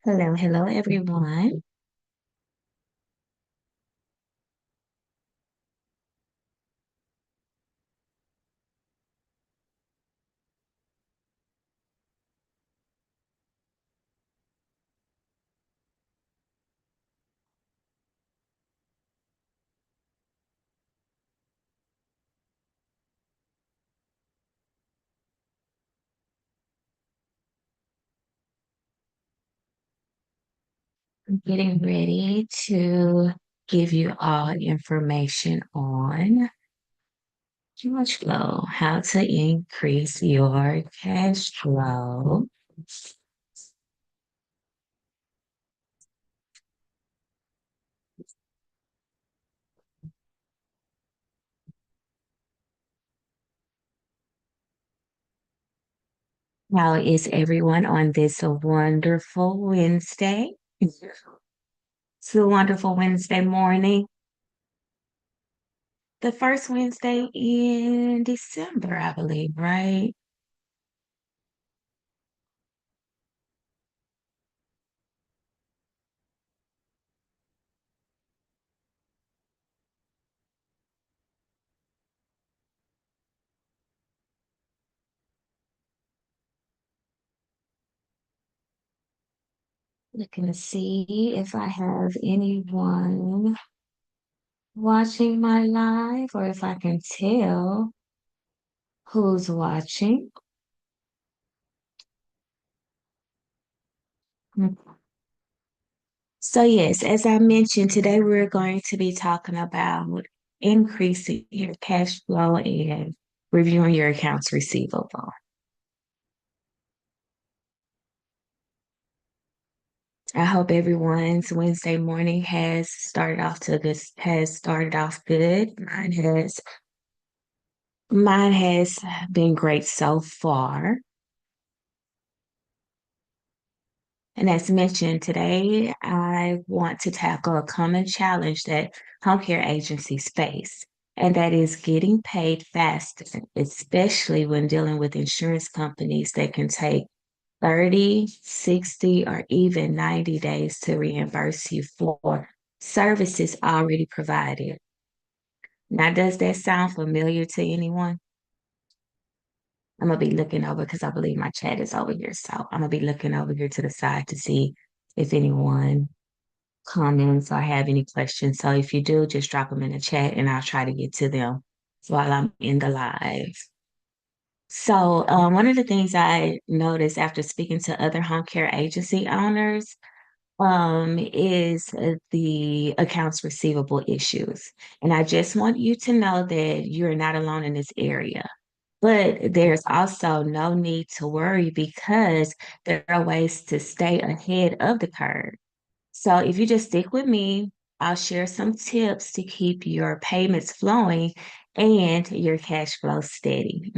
Hello, hello, everyone. I'm getting ready to give you all information on cash flow, how to increase your cash flow. How is everyone on this wonderful Wednesday? It's a wonderful Wednesday morning, the first Wednesday in December, I believe, right? Looking to see if I have anyone watching my live or if I can tell who's watching. So, yes, as I mentioned, today we're going to be talking about increasing your cash flow and reviewing your accounts receivable. I hope everyone's Wednesday morning has started off good. Mine has been great so far. And as mentioned today, I want to tackle a common challenge that home care agencies face, and that is getting paid faster, especially when dealing with insurance companies that can take 30, 60, or even 90 days to reimburse you for services already provided. Now, does that sound familiar to anyone? I'm gonna be looking over because I believe my chat is over here. So I'm gonna be looking over here to the side to see if anyone comments or have any questions. So if you do, just drop them in the chat and I'll try to get to them while I'm in the live. So one of the things I noticed after speaking to other home care agency owners is the accounts receivable issues. And I just want you to know that you're not alone in this area. But there's also no need to worry because there are ways to stay ahead of the curve. So if you just stick with me, I'll share some tips to keep your payments flowing and your cash flow steady.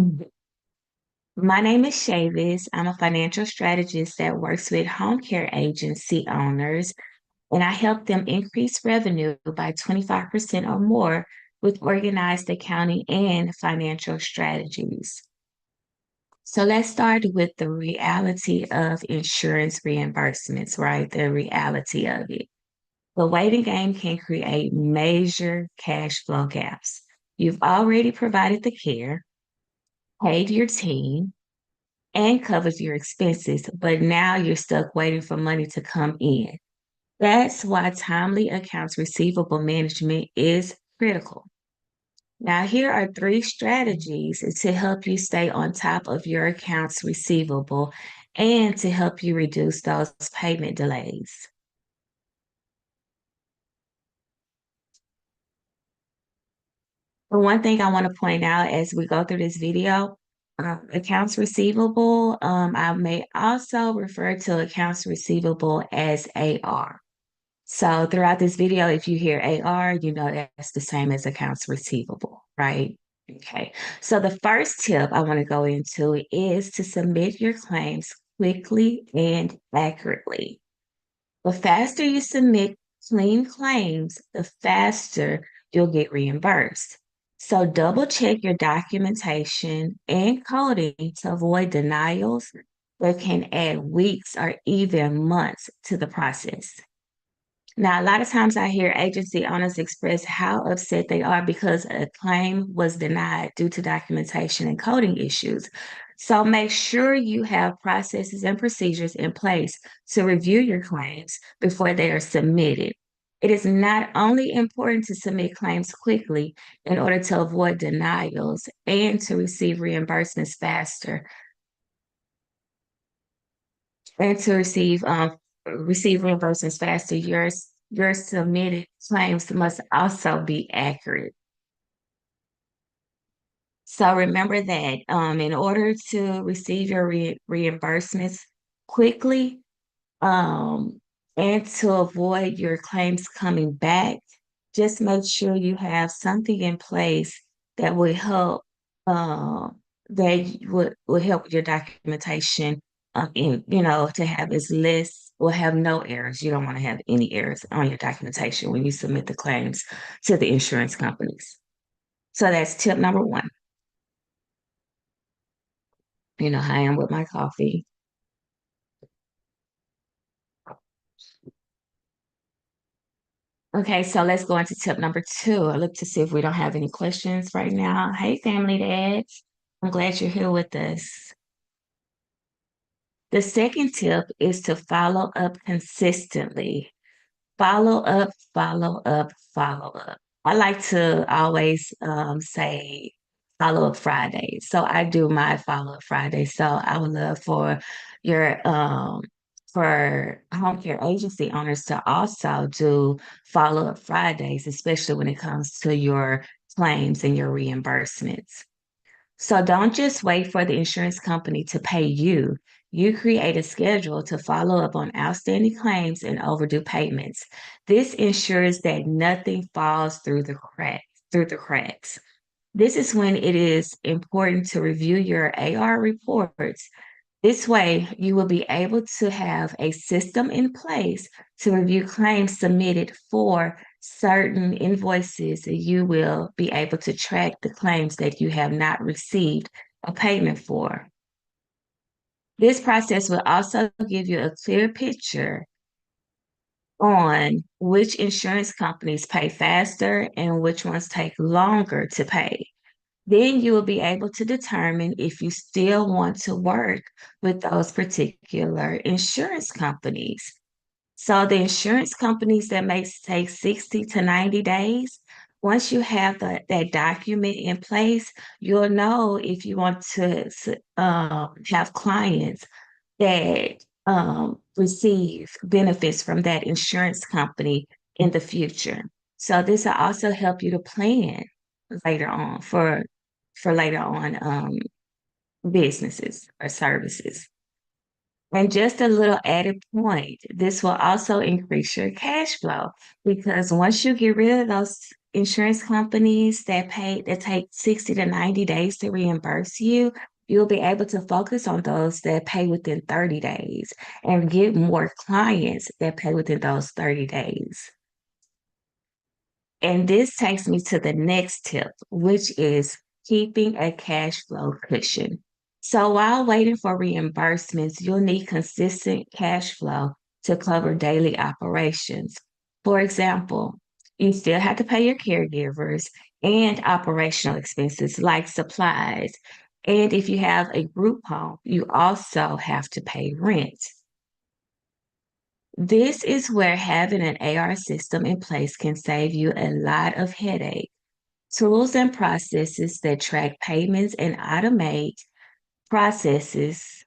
My name is Shavis. I'm a financial strategist that works with home care agency owners, and I help them increase revenue by 25% or more with organized accounting and financial strategies. So let's start with the reality of insurance reimbursements, right? The reality of it. The waiting game can create major cash flow gaps. You've already provided the care, paid your team, and covered your expenses, but now you're stuck waiting for money to come in. That's why timely accounts receivable management is critical. Now, here are three strategies to help you stay on top of your accounts receivable and to help you reduce those payment delays. The one thing I want to point out as we go through this video, accounts receivable, I may also refer to accounts receivable as AR. So throughout this video, if you hear AR, you know that's the same as accounts receivable, right? Okay. So the first tip I want to go into is to submit your claims quickly and accurately. The faster you submit clean claims, the faster you'll get reimbursed. So double check your documentation and coding to avoid denials, that can add weeks or even months to the process. Now, a lot of times I hear agency owners express how upset they are because a claim was denied due to documentation and coding issues. So make sure you have processes and procedures in place to review your claims before they are submitted. It is not only important to submit claims quickly in order to avoid denials and to receive reimbursements faster, and to receive reimbursements faster, your submitted claims must also be accurate. So remember that in order to receive your reimbursements quickly, um, and to avoid your claims coming back, just make sure you have something in place that will help that would help with your documentation in to have as less or have no errors. You don't want to have any errors on your documentation when you submit the claims to the insurance companies. So that's tip number one. You know how I am with my coffee. Okay, so let's go into tip number two. I look to see if we don't have any questions right now. Hey, family dad. I'm glad you're here with us. The second tip is to follow up consistently. Follow up, follow up, follow up. I like to always say follow up Friday. So I do my follow up Friday. So I would love your for home care agency owners to also do follow up Fridays, especially when it comes to your claims and your reimbursements. So don't just wait for the insurance company to pay you. You create a schedule to follow up on outstanding claims and overdue payments. This ensures that nothing falls through the cracks. This is when it is important to review your AR reports. This way, you will be able to have a system in place to review claims submitted for certain invoices. You will be able to track the claims that you have not received a payment for. This process will also give you a clear picture on which insurance companies pay faster and which ones take longer to pay. Then you will be able to determine if you still want to work with those particular insurance companies. So the insurance companies that may take 60 to 90 days, once you have that document in place, you'll know if you want to have clients that receive benefits from that insurance company in the future. So this will also help you to plan later on for later on businesses or services. And just a little added point, this will also increase your cash flow because once you get rid of those insurance companies that take 60 to 90 days to reimburse you, you'll be able to focus on those that pay within 30 days and get more clients that pay within those 30 days. And this takes me to the next tip, which is keeping a cash flow cushion. So while waiting for reimbursements, you'll need consistent cash flow to cover daily operations. For example, you still have to pay your caregivers and operational expenses like supplies. And if you have a group home, you also have to pay rent. This is where having an AR system in place can save you a lot of headache. Tools and processes that track payments and automate processes.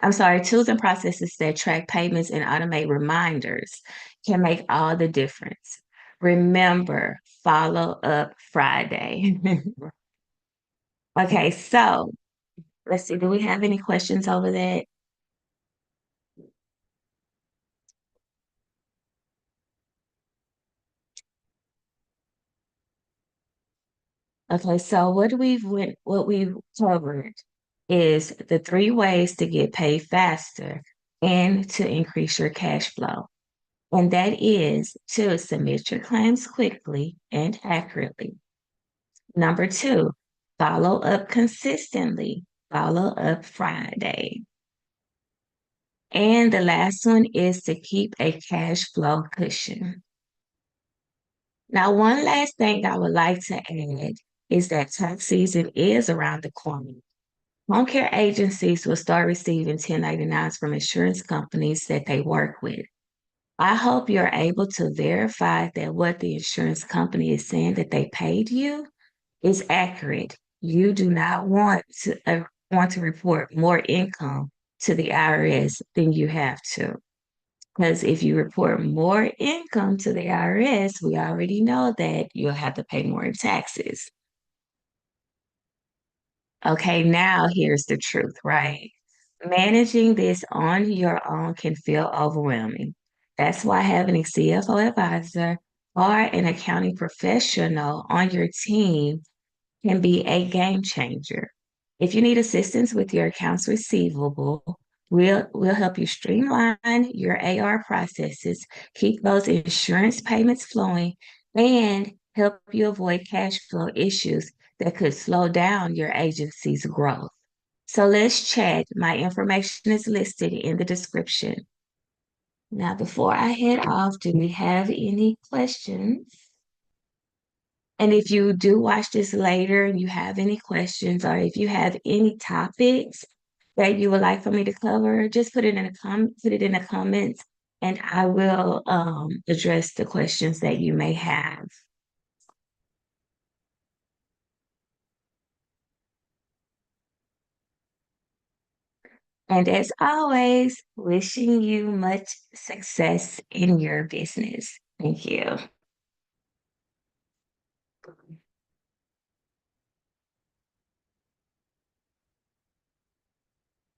Tools and processes that track payments and automate reminders can make all the difference. Remember, follow up Friday. Okay, so let's see. Do we have any questions over that? Okay, so what we've covered is the three ways to get paid faster and to increase your cash flow. And that is to submit your claims quickly and accurately. Number two, follow up consistently follow up Friday. And the last one is to keep a cash flow cushion. Now, one last thing I would like to add is that tax season is around the corner. Home care agencies will start receiving 1099s from insurance companies that they work with. I hope you're able to verify that what the insurance company is saying that they paid you is accurate. You do not want to report more income to the IRS than you have to. Because if you report more income to the IRS, we already know that you'll have to pay more in taxes. Okay, now here's the truth, right? Managing this on your own can feel overwhelming. That's why having a CFO advisor or an accounting professional on your team can be a game changer. If you need assistance with your accounts receivable, we'll help you streamline your AR processes, keep those insurance payments flowing, and help you avoid cash flow issues that could slow down your agency's growth. So let's chat. My information is listed in the description. Now, before I head off, do we have any questions? And if you do watch this later and you have any questions, or if you have any topics that you would like for me to cover, just put it in the comments, and I will address the questions that you may have. And as always, wishing you much success in your business. Thank you.